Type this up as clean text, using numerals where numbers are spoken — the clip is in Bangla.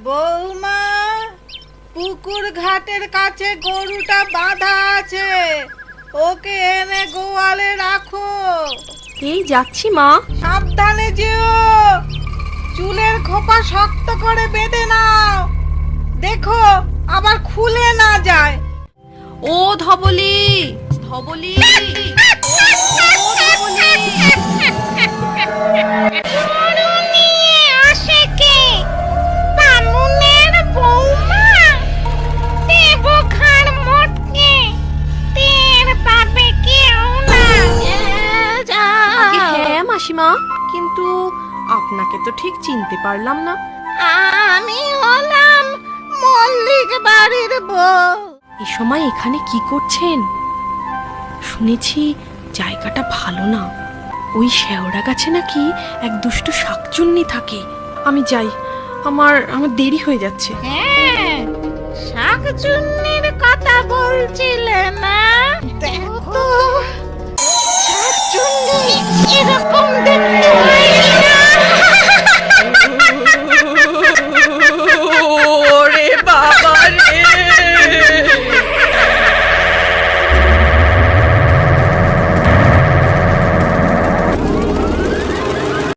বৌমা, পুকুর ঘাটের কাছে গরুটা বাঁধা আছে, ওকে এনে গোয়ালে রাখো। এই যাচ্ছি মা। সাবধানে যেও, চুলের খোপা শক্ত করে বেঁধে নাও, দেখো আবার খুলে না যায়। ও ধবলি, ধবলি, ও ধবলি। হ্যাঁ মাসিমা, কিন্তু আপনাকে তো ঠিক চিনতে পারলাম না। আমি হলাম মল্লিক বাড়ির বউ। এই সময় এখানে কি করছেন? শুনেছি জায়গাটা ভালো না, ওই শেওড়া গাছে নাকি এক দুষ্টু শাকচুন্নি থাকে। আমি যাই, আমার দেরি হয়ে যাচ্ছে। হ্যাঁ, শাকচুন্নির কথা বলছিলে না?